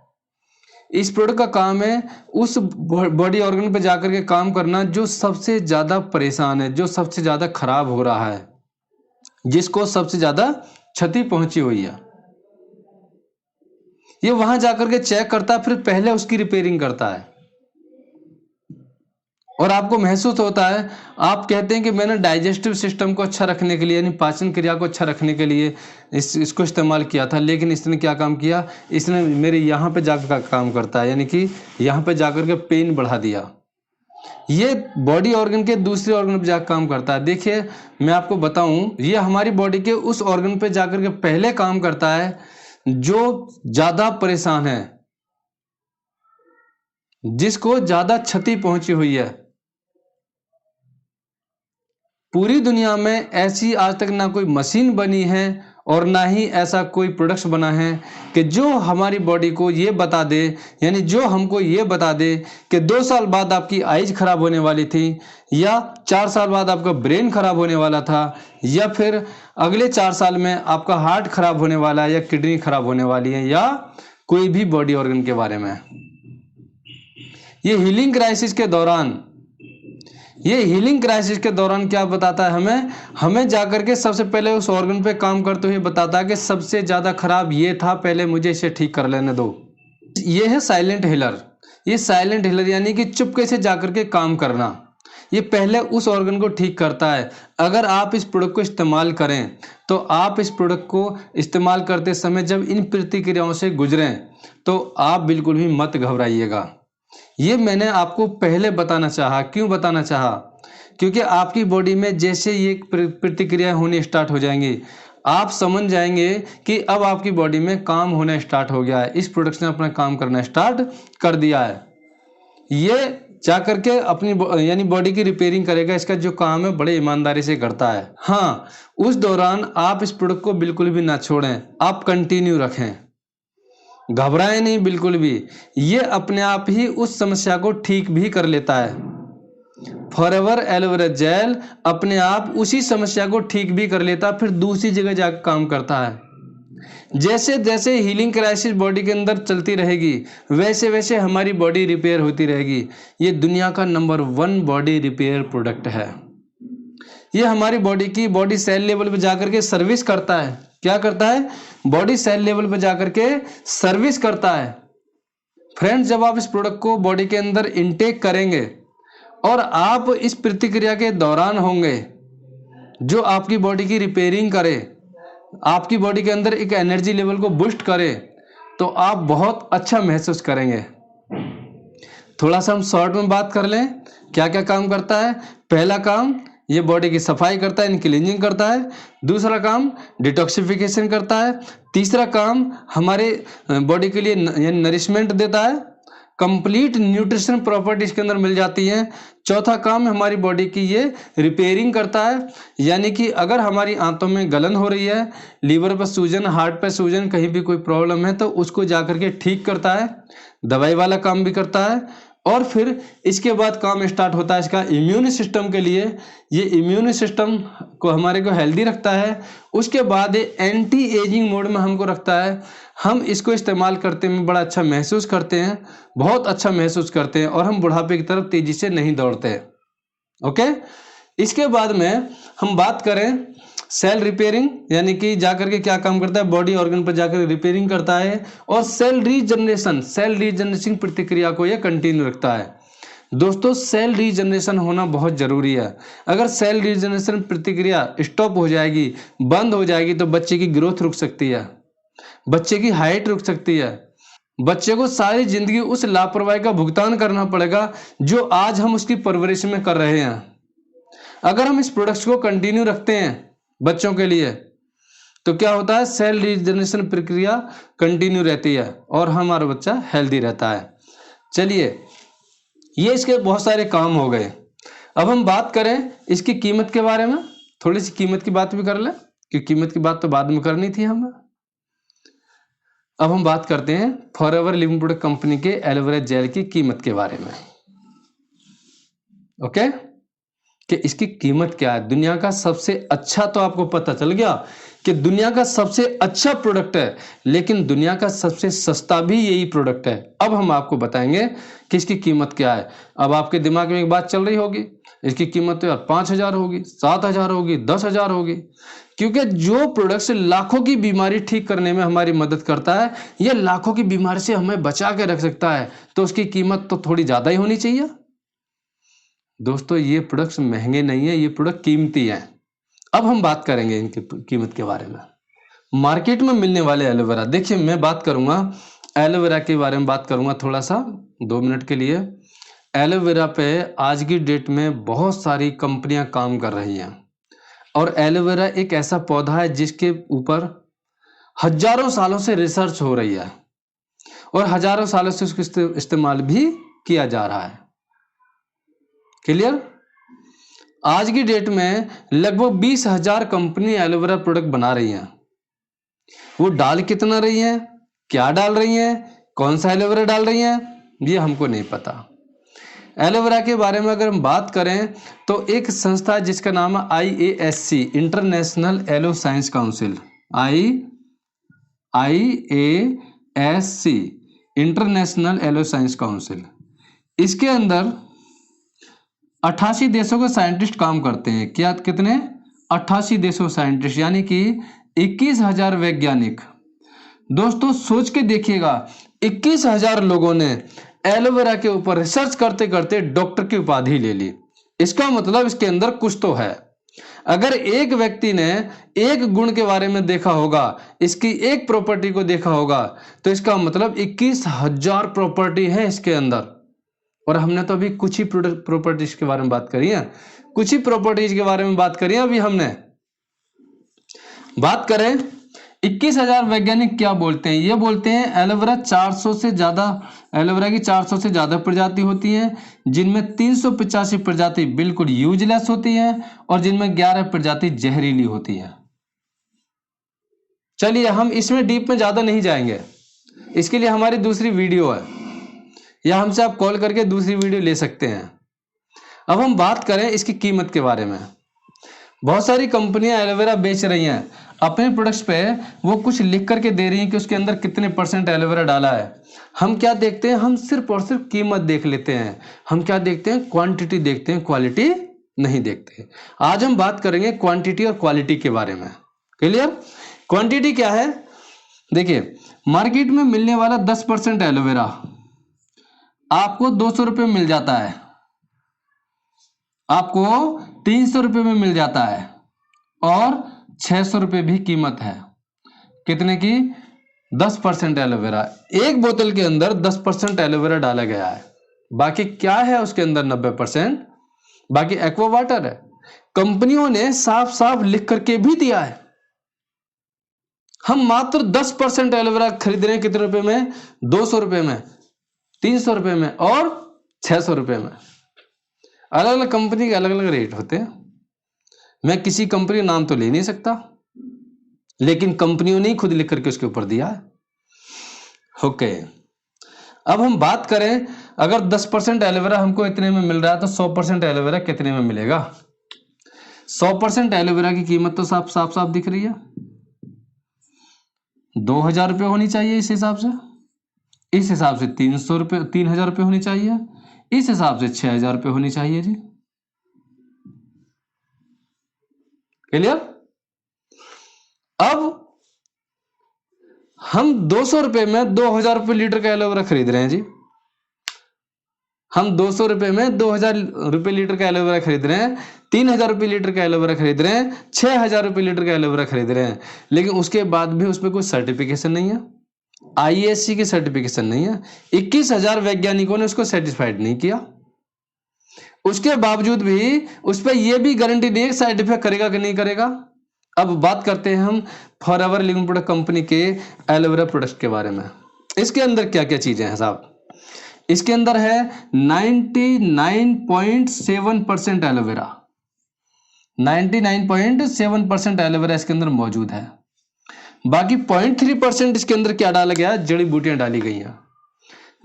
इस प्रोडक्ट का काम है उस बॉडी ऑर्गन पे जाकर के काम करना जो सबसे ज्यादा परेशान है, जो सबसे ज्यादा खराब हो रहा है, जिसको सबसे ज्यादा क्षति पहुंची हुई है। ये वहां जाकर के चेक करता है, फिर पहले उसकी रिपेयरिंग करता है। और आपको महसूस होता है, आप कहते हैं कि मैंने डाइजेस्टिव सिस्टम को अच्छा रखने के लिए, यानी पाचन क्रिया को अच्छा रखने के लिए इसको इस्तेमाल किया था, लेकिन इसने क्या काम किया? इसने मेरे यहाँ पे जाकर काम करता है, यानी कि यहाँ पे जाकर के पेन बढ़ा दिया। ये बॉडी ऑर्गन के दूसरे ऑर्गन पे जाकर काम करता है। देखिए, मैं आपको बताऊं, ये हमारी बॉडी के उस ऑर्गन पे जाकर के पहले काम करता है जो ज्यादा परेशान है, जिसको ज्यादा क्षति पहुंची हुई है। पूरी दुनिया में ऐसी आज तक ना कोई मशीन बनी है और ना ही ऐसा कोई प्रोडक्ट्स बना है कि जो हमारी बॉडी को ये बता दे, यानी जो हमको ये बता दे कि 2 साल बाद आपकी आइज खराब होने वाली थी, या 4 साल बाद आपका ब्रेन खराब होने वाला था, या फिर अगले 4 साल में आपका हार्ट खराब होने वाला है, या किडनी खराब होने वाली है, या कोई भी बॉडी ऑर्गन के बारे में। ये हीलिंग क्राइसिस के दौरान क्या बताता है? हमें जाकर के सबसे पहले उस ऑर्गन पे काम करते हुए बताता है कि सबसे ज्यादा खराब ये था, पहले मुझे इसे ठीक कर लेने दो। ये है साइलेंट हीलर। ये साइलेंट हीलर यानी कि चुपके से जाकर के काम करना। ये पहले उस ऑर्गन को ठीक करता है। अगर आप इस प्रोडक्ट को इस्तेमाल करें तो आप इस प्रोडक्ट को इस्तेमाल करते समय जब इन प्रतिक्रियाओं से गुजरें तो आप बिल्कुल भी मत घबराइएगा। ये मैंने आपको पहले बताना चाहा। क्यों बताना चाहा? क्योंकि आपकी बॉडी में जैसे ये प्रतिक्रियाएं होनी स्टार्ट हो जाएंगी, आप समझ जाएंगे कि अब आपकी बॉडी में काम होना स्टार्ट हो गया है, इस प्रोडक्ट ने अपना काम करना स्टार्ट कर दिया है। ये जाकर के अपनी यानी बॉडी की रिपेयरिंग करेगा। इसका जो काम है बड़े ईमानदारी से करता है। हाँ, उस दौरान आप इस प्रोडक्ट को बिल्कुल भी ना छोड़ें, आप कंटिन्यू रखें, घबराएं नहीं बिल्कुल भी। ये अपने आप ही उस समस्या को ठीक भी कर लेता है। फॉरएवर एलोवेरा जेल अपने आप उसी समस्या को ठीक भी कर लेता है, फिर दूसरी जगह जाकर काम करता है। जैसे जैसे हीलिंग क्राइसिस बॉडी के अंदर चलती रहेगी, वैसे वैसे हमारी बॉडी रिपेयर होती रहेगी। ये दुनिया का नंबर 1 बॉडी रिपेयर प्रोडक्ट है। ये हमारी बॉडी की बॉडी सेल लेवल पे जाकर के सर्विस करता है। क्या करता है? बॉडी सेल लेवल पे जाकर के सर्विस करता है। फ्रेंड्स, जब आप इस प्रोडक्ट को बॉडी के अंदर इनटेक करेंगे और आप इस प्रतिक्रिया के दौरान होंगे जो आपकी बॉडी की रिपेयरिंग करे, आपकी बॉडी के अंदर एक एनर्जी लेवल को बूस्ट करे, तो आप बहुत अच्छा महसूस करेंगे। थोड़ा सा हम शॉर्ट में बात कर लें, क्या क्या काम करता है। पहला काम, ये बॉडी की सफाई करता है, क्लीनिंग करता है। दूसरा काम, डिटॉक्सिफिकेशन करता है। तीसरा काम, हमारे बॉडी के लिए नरिशमेंट देता है। कंप्लीट न्यूट्रिशन प्रॉपर्टी इसके अंदर मिल जाती है। चौथा काम, हमारी बॉडी की ये रिपेयरिंग करता है, यानी कि अगर हमारी आंतों में गलन हो रही है, लीवर पर सूजन, हार्ट पर सूजन, कहीं भी कोई प्रॉब्लम है तो उसको जाकर के ठीक करता है। दवाई वाला काम भी करता है। और फिर इसके बाद काम स्टार्ट होता है इसका इम्यून सिस्टम के लिए। ये इम्यून सिस्टम को हमारे को हेल्दी रखता है। उसके बाद ये एंटी एजिंग मोड में हमको रखता है। हम इसको इस्तेमाल करते में बड़ा अच्छा महसूस करते हैं, बहुत अच्छा महसूस करते हैं, और हम बुढ़ापे की तरफ तेजी से नहीं दौड़ते हैं। ओके, इसके बाद में हम बात करें सेल रिपेयरिंग, यानी कि जाकर के क्या काम करता है, बॉडी ऑर्गन पर जाकर रिपेयरिंग करता है। और सेल रीजनरेशन प्रतिक्रिया को यह कंटिन्यू रखता है। दोस्तों, सेल रीजनरेशन होना बहुत जरूरी है। अगर सेल रीजनरेशन प्रतिक्रिया स्टॉप हो जाएगी, बंद हो जाएगी, तो बच्चे की ग्रोथ रुक सकती है, बच्चे की हाइट रुक सकती है, बच्चे को सारी जिंदगी उस लापरवाही का भुगतान करना पड़ेगा जो आज हम उसकी परवरिश में कर रहे हैं। अगर हम इस प्रोडक्ट्स को कंटिन्यू रखते हैं बच्चों के लिए, तो क्या होता है, सेल रीजनरेशन प्रक्रिया कंटिन्यू रहती है और हमारा बच्चा हेल्दी रहता है। चलिए, ये इसके बहुत सारे काम हो गए। अब हम बात करें इसकी कीमत के बारे में। थोड़ी सी कीमत की बात भी कर लें, कि कीमत की बात तो बाद में करनी थी हमें। अब हम बात करते हैं फॉरएवर लिविंग प्रोडक्ट कंपनी के एलोवेरा जेल की कीमत के बारे में। ओके, कि इसकी कीमत क्या है। दुनिया का सबसे अच्छा, तो आपको पता चल गया कि दुनिया का सबसे अच्छा प्रोडक्ट है, लेकिन दुनिया का सबसे सस्ता भी यही प्रोडक्ट है। अब हम आपको बताएंगे कि इसकी कीमत क्या है। अब आपके दिमाग में एक बात चल रही होगी, इसकी कीमत तो यार 5,000 होगी, 7,000 होगी, 10,000 होगी, क्योंकि जो प्रोडक्ट लाखों की बीमारी ठीक करने में हमारी मदद करता है, यह लाखों की बीमारी से हमें बचा के रख सकता है, तो उसकी कीमत तो थोड़ी ज्यादा ही होनी चाहिए। दोस्तों, ये प्रोडक्ट्स महंगे नहीं है, ये प्रोडक्ट कीमती हैं। अब हम बात करेंगे इनकी कीमत के बारे में। मार्केट में मिलने वाले एलोवेरा, देखिए मैं बात करूंगा एलोवेरा के बारे में, बात करूंगा थोड़ा सा 2 मिनट के लिए। एलोवेरा पे आज की डेट में बहुत सारी कंपनियां काम कर रही हैं, और एलोवेरा एक ऐसा पौधा है जिसके ऊपर हजारों सालों से रिसर्च हो रही है और हजारों सालों से उसका इस्तेमाल भी किया जा रहा है। क्लियर? आज की डेट में लगभग 20,000 कंपनी एलोवेरा प्रोडक्ट बना रही हैं। वो डाल कितना रही हैं, क्या डाल रही हैं, कौन सा एलोवेरा डाल रही हैं, ये हमको नहीं पता। एलोवेरा के बारे में अगर हम बात करें तो एक संस्था है जिसका नाम है IASC, international aloe science council. IASC, international aloe science council. इसके अंदर 88 देशों के साइंटिस्ट काम करते हैं। क्या, कितने? 88 देशों साइंटिस्ट, यानी कि 21,000 वैज्ञानिक। दोस्तों सोच के देखिएगा, 21,000 लोगों ने एलोवेरा के ऊपर रिसर्च करते करते डॉक्टर की उपाधि ले ली। इसका मतलब इसके अंदर कुछ तो है। अगर एक व्यक्ति ने एक गुण के बारे में देखा होगा, इसकी एक प्रॉपर्टी को देखा होगा, तो इसका मतलब 21,000 प्रॉपर्टी है इसके अंदर। और हमने तो अभी कुछ ही प्रॉपर्टीज के बारे में बात करी है, कुछ ही प्रॉपर्टीज के बारे में बात करी है अभी हमने। बात करें 21,000 वैज्ञानिक क्या बोलते हैं, ये बोलते हैं एलोवेरा 400 से ज्यादा, एलोवेरा की 400 से ज्यादा प्रजाति होती हैं, जिनमें 385 प्रजाति बिल्कुल यूजलेस होती हैं और जिनमें 11 प्रजाति जहरीली होती है। चलिए, हम इसमें डीप में ज्यादा नहीं जाएंगे, इसके लिए हमारी दूसरी वीडियो है, या हमसे आप कॉल करके दूसरी वीडियो ले सकते हैं। अब हम बात करें इसकी कीमत के बारे में। बहुत सारी कंपनियां एलोवेरा बेच रही हैं, अपने प्रोडक्ट्स पे वो कुछ लिख करके दे रही हैं कि उसके अंदर कितने % एलोवेरा डाला है। हम क्या देखते हैं, हम सिर्फ और सिर्फ कीमत देख लेते हैं। हम क्या देखते हैं, क्वांटिटी देखते हैं, क्वालिटी नहीं देखते। आज हम बात करेंगे क्वांटिटी और क्वालिटी के बारे में। क्लियर? क्वांटिटी क्या है? देखिए, मार्केट में मिलने वाला 10% एलोवेरा आपको 200 रुपये मिल जाता है, आपको 300 रुपये में मिल जाता है, और 600 रुपये भी कीमत है। कितने की? 10% एलोवेरा। एक बोतल के अंदर 10% एलोवेरा डाला गया है, बाकी क्या है उसके अंदर? 90%। बाकी एक्वा वाटर है। कंपनियों ने साफ साफ लिख करके भी दिया है। हम मात्र 10% एलोवेरा खरीद रहे हैं। कितने रुपए में? 200 रुपए में, 300 रुपए में और 600 रुपए में। अलग अलग कंपनी के अलग अलग रेट होते हैं। मैं किसी कंपनी का नाम तो ले नहीं सकता, लेकिन कंपनियों ने खुद लिख करके उसके ऊपर दिया है। ओके, अब हम बात करें, अगर 10% एलोवेरा हमको इतने में मिल रहा है तो 100% एलोवेरा कितने में मिलेगा? 100% एलोवेरा की कीमत तो साफ साफ दिख रही है, 2000 रुपये होनी चाहिए। इस हिसाब से 300 रुपये, 3000 रुपये होनी चाहिए। इस हिसाब से 6000 रुपये होनी चाहिए जी। क्लियर? अब हम 200 रुपये में 2000 रुपये लीटर का एलोवेरा खरीद रहे हैं जी। हम 200 रुपये में 2000 रुपये लीटर का एलोवेरा खरीद रहे हैं, 3000 रुपये लीटर का एलोवेरा खरीद रहे हैं, 6000 रुपये लीटर का एलोवेरा खरीद रहे हैं, लेकिन उसके बाद भी उसमें कोई सर्टिफिकेशन नहीं है, IASC की सर्टिफिकेशन नहीं है। 21,000 वैज्ञानिकों ने उसको सेटिस्फाइड नहीं किया। उसके बावजूद भी उस पर यह भी गारंटी नहीं है साइड इफेक्ट करेगा कि नहीं करेगा। अब बात करते हैं हम फॉरएवर लिविंग प्रोडक्ट कंपनी के एलोवेरा प्रोडक्ट के बारे में। इसके अंदर क्या क्या चीजें हैं साहब? इसके अंदर है 99.7% एलोवेरा। 99.7% एलोवेरा इसके अंदर मौजूद है। बाकी 0.3% इसके अंदर क्या डाला गया है? जड़ी बूटियां डाली गई हैं,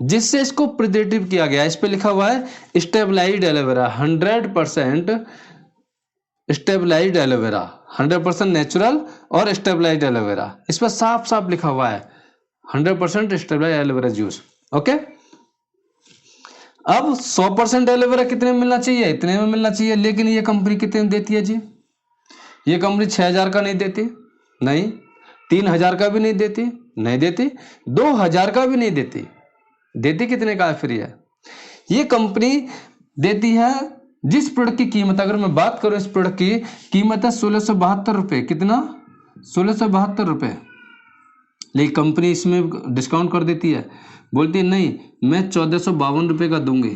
जिससे इसको प्रिजर्वेटिव किया गया है। इस पे लिखा हुआ है stabilised aloe vera, 100% stabilised aloe vera, 100% natural और स्टेबलाइज्ड एलोवेरा। इस पर साफ साफ लिखा हुआ है 100% स्टेबलाइज्ड एलोवेरा जूस। ओके, अब 100% एलोवेरा कितने में मिलना चाहिए? इतने में मिलना चाहिए, लेकिन ये कंपनी कितने में देती है जी? ये कंपनी 6000 का नहीं देती, नहीं 3000 का भी नहीं देती, नहीं देती 2000 का भी नहीं देती। देती कितने का है फिर? ये कंपनी देती है जिस प्रोडक्ट की कीमत, अगर मैं बात करूं इस प्रोडक्ट की कीमत है 1672 रुपये। कितना? 1672 रुपये। लेकिन कंपनी इसमें डिस्काउंट कर देती है, बोलती है नहीं मैं 1452 रुपये का दूंगी।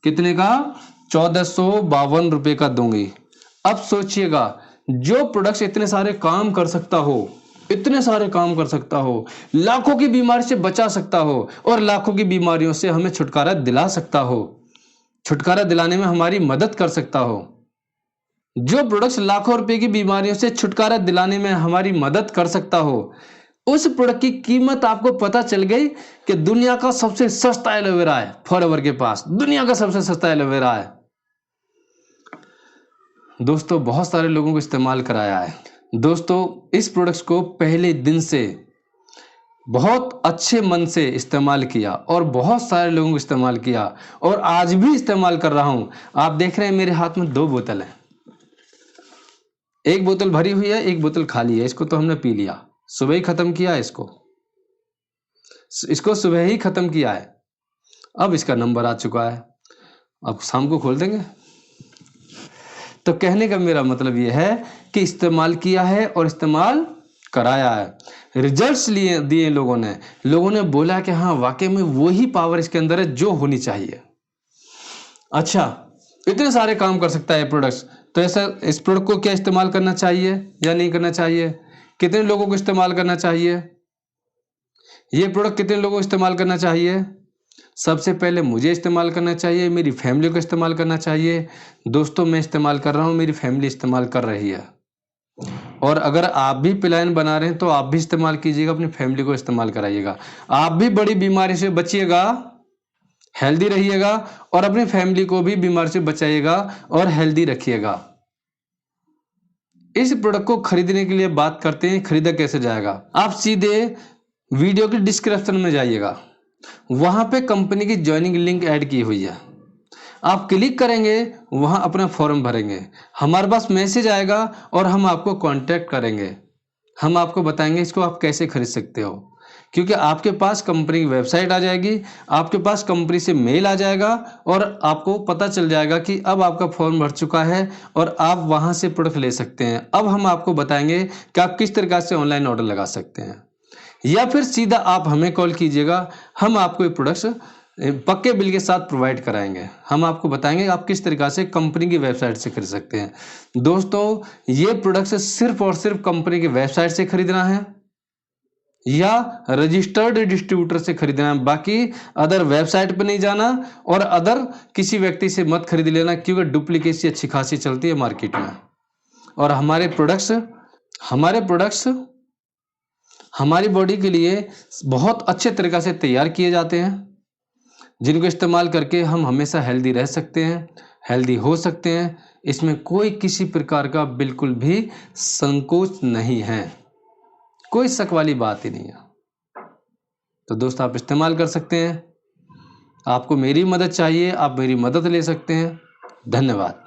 कितने का? 1452 रुपये का दूंगी। अब सोचिएगा, जो प्रोडक्ट्स इतने सारे काम कर सकता हो, इतने सारे काम कर सकता हो, लाखों की बीमारी से बचा सकता हो और लाखों की बीमारियों से हमें छुटकारा दिला सकता हो, छुटकारा दिलाने में हमारी मदद कर सकता हो, जो प्रोडक्ट्स लाखों रुपए की बीमारियों से छुटकारा दिलाने में हमारी मदद कर सकता हो, उस प्रोडक्ट की कीमत आपको पता चल गई कि दुनिया का सबसे सस्ता एलोवेरा है फॉरएवर के पास। दुनिया का सबसे सस्ता एलोवेरा है दोस्तों। बहुत सारे लोगों को इस्तेमाल कराया है दोस्तों। इस प्रोडक्ट्स को पहले दिन से बहुत अच्छे मन से इस्तेमाल किया और बहुत सारे लोगों को इस्तेमाल किया और आज भी इस्तेमाल कर रहा हूं। आप देख रहे हैं मेरे हाथ में 2 बोतल है, एक बोतल भरी हुई है, एक बोतल खाली है। इसको तो हमने पी लिया, सुबह ही खत्म किया है इसको सुबह ही खत्म किया है। अब इसका नंबर आ चुका है, अब शाम को खोल देंगे। तो कहने का मेरा मतलब यह है कि इस्तेमाल किया है और इस्तेमाल कराया है, रिजल्ट्स लिए दिए लोगों ने बोला कि हाँ वाकई में वही पावर इसके अंदर है जो होनी चाहिए। अच्छा, इतने सारे काम कर सकता है प्रोडक्ट्स, तो ऐसा इस प्रोडक्ट को क्या इस्तेमाल करना चाहिए या नहीं करना चाहिए? कितने लोगों को इस्तेमाल करना चाहिए? ये प्रोडक्ट कितने लोगों को इस्तेमाल करना चाहिए? सबसे पहले मुझे इस्तेमाल करना चाहिए, मेरी फैमिली को इस्तेमाल करना चाहिए। दोस्तों मैं इस्तेमाल कर रहा हूँ, मेरी फैमिली इस्तेमाल कर रही है, और अगर आप भी प्लान बना रहे हैं तो आप भी इस्तेमाल कीजिएगा, अपनी फैमिली को इस्तेमाल कराइएगा। आप भी बड़ी बीमारी से बचिएगा, हेल्दी रहिएगा और अपनी फैमिली को भी बीमारी से बचाइएगा और हेल्दी रखिएगा। इस प्रोडक्ट को खरीदने के लिए बात करते हैं, खरीदा कैसे जाएगा? आप सीधे वीडियो के डिस्क्रिप्शन में जाइएगा, वहां पे कंपनी की ज्वाइनिंग लिंक ऐड की हुई है। आप क्लिक करेंगे, वहाँ अपना फॉर्म भरेंगे, हमारे पास मैसेज आएगा और हम आपको कांटेक्ट करेंगे। हम आपको बताएंगे इसको आप कैसे खरीद सकते हो, क्योंकि आपके पास कंपनी की वेबसाइट आ जाएगी, आपके पास कंपनी से मेल आ जाएगा और आपको पता चल जाएगा कि अब आपका फॉर्म भर चुका है और आप वहाँ से प्रोडक्ट ले सकते हैं। अब हम आपको बताएंगे कि आप किस तरीक़ा से ऑनलाइन ऑर्डर लगा सकते हैं, या फिर सीधा आप हमें कॉल कीजिएगा, हम आपको ये प्रोडक्ट्स पक्के बिल के साथ प्रोवाइड कराएंगे। हम आपको बताएंगे आप किस तरीक़ा से कंपनी की वेबसाइट से खरीद सकते हैं। दोस्तों, ये प्रोडक्ट्स सिर्फ और सिर्फ कंपनी की वेबसाइट से खरीदना है या रजिस्टर्ड डिस्ट्रीब्यूटर से खरीदना है। बाकी अदर वेबसाइट पर नहीं जाना और अदर किसी व्यक्ति से मत खरीद लेना, क्योंकि डुप्लीकेसी अच्छी खासी चलती है मार्केट में। और हमारे प्रोडक्ट्स हमारी बॉडी के लिए बहुत अच्छे तरीक़ा से तैयार किए जाते हैं, जिनको इस्तेमाल करके हम हमेशा हेल्दी रह सकते हैं, हेल्दी हो सकते हैं। इसमें कोई किसी प्रकार का बिल्कुल भी संकोच नहीं है, कोई शक वाली बात ही नहीं है। तो दोस्त, आप इस्तेमाल कर सकते हैं। आपको मेरी मदद चाहिए, आप मेरी मदद ले सकते हैं। धन्यवाद।